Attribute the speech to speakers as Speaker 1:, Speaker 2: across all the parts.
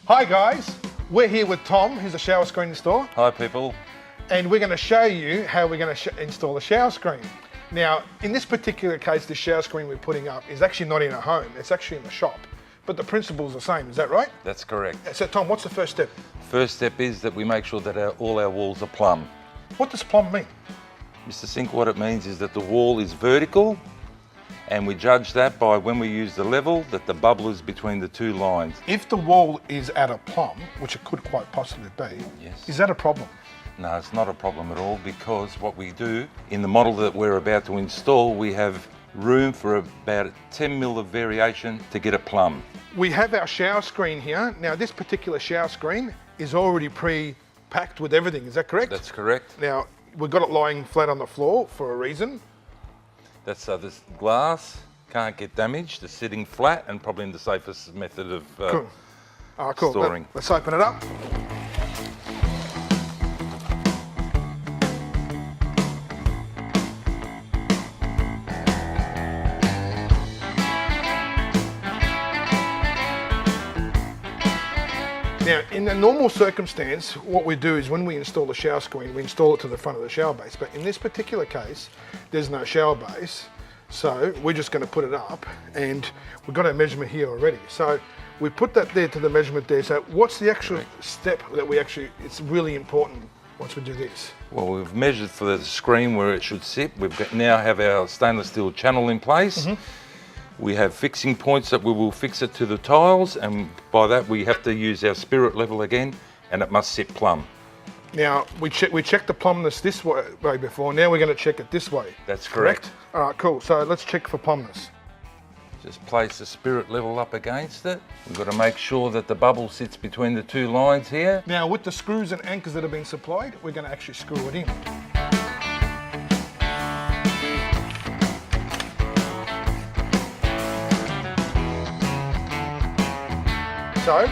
Speaker 1: Hi guys, we're here with Tom, who's a shower screen installer,
Speaker 2: Hi people.
Speaker 1: and we're going to show you how we're going to install a shower screen. Now, in this particular case, the shower screen we're putting up is actually not in a home, it's actually in a shop. But the principle's the same, is that right?
Speaker 2: That's correct.
Speaker 1: So Tom, what's the first step?
Speaker 2: First step is that we make sure that all our walls are plumb.
Speaker 1: What does plumb mean?
Speaker 2: Mr. Sink, what it means is that the wall is vertical, and we judge that by when we use the level, that the bubble is between the two lines.
Speaker 1: If the wall is at a plumb, which it could quite possibly be,
Speaker 2: Yes.
Speaker 1: is that a problem?
Speaker 2: No, it's not a problem at all, because what we do, in the model that we're about to install, we have room for about 10 mil of variation to get it plumb.
Speaker 1: We have our shower screen here. Now, this particular shower screen is already pre-packed with everything, is that correct?
Speaker 2: That's correct.
Speaker 1: Now, we've got it lying flat on the floor for a reason.
Speaker 2: That's so this glass can't get damaged. It's sitting flat and probably the safest method of
Speaker 1: Cool.
Speaker 2: storing.
Speaker 1: Let's open it up. Now, in a normal circumstance, what we do is when we install the shower screen, we install it to the front of the shower base. But in this particular case, there's no shower base. So we're just going to put it up, and we've got our measurement here already. So we put that there to the measurement there. So what's the actual step that it's really important once we do this?
Speaker 2: Well, we've measured for the screen where it should sit. Now have our stainless steel channel in place. We have fixing points that we will fix it to the tiles, and by that we have to use our spirit level again, and it must sit plumb.
Speaker 1: Now, we checked the plumbness this way before. Now we're going to check it this way.
Speaker 2: That's correct.
Speaker 1: All right, cool. So let's check for plumbness.
Speaker 2: Just place the spirit level up against it. We've got to make sure that the bubble sits between the two lines here.
Speaker 1: Now, with the screws and anchors that have been supplied, we're going to actually screw it in. So,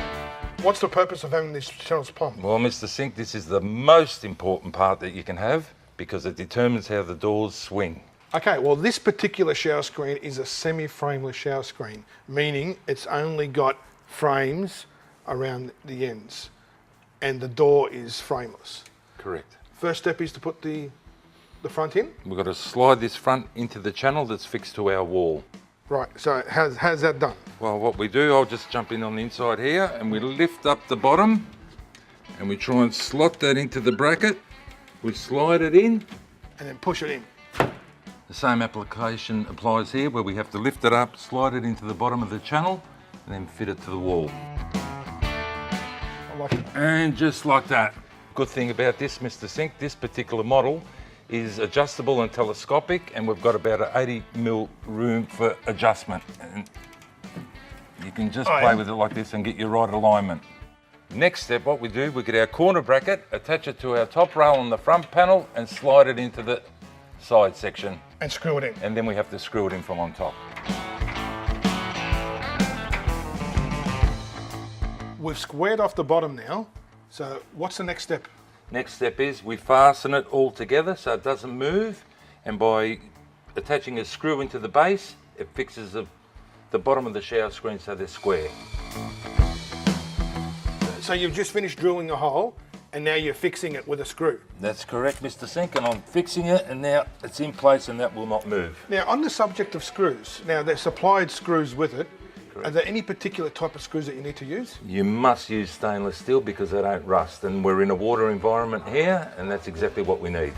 Speaker 1: what's the purpose of having these channels plumbed?
Speaker 2: Well, Mr. Sink, this is the most important part that you can have, because it determines how the doors swing.
Speaker 1: Okay, well, this particular shower screen is a semi-frameless shower screen, meaning it's only got frames around the ends, and the door is frameless.
Speaker 2: Correct.
Speaker 1: First step is to put the front in.
Speaker 2: We've got to slide this front into the channel that's fixed to our wall.
Speaker 1: Right, so how's that done?
Speaker 2: Well, what we do, I'll just jump in on the inside here, and we lift up the bottom, and we try and slot that into the bracket. We slide it in.
Speaker 1: And then push it in.
Speaker 2: The same application applies here, where we have to lift it up, slide it into the bottom of the channel, and then fit it to the wall.
Speaker 1: I like it.
Speaker 2: And just like that. Good thing about this, Mr. Sink, this particular model is adjustable and telescopic, and we've got about an 80 mil room for adjustment. And you can just play with it like this and get your right alignment. Next step, what we do, we get our corner bracket, attach it to our top rail on the front panel, and slide it into the side section.
Speaker 1: And screw it in.
Speaker 2: And then we have to screw it in from on top.
Speaker 1: We've squared off the bottom now. So what's the next step?
Speaker 2: Next step is we fasten it all together so it doesn't move, and by attaching a screw into the base, it fixes the bottom of the shower screen so they're square.
Speaker 1: So you've just finished drilling a hole, and now you're fixing it with a screw.
Speaker 2: That's correct, Mr. Sink, and I'm fixing it, and now it's in place and that will not move.
Speaker 1: Now, on the subject of screws, now they're supplied screws with it. Are there any particular type of screws that you need to use?
Speaker 2: You must use stainless steel because they don't rust, and we're in a water environment here, and that's exactly what we need.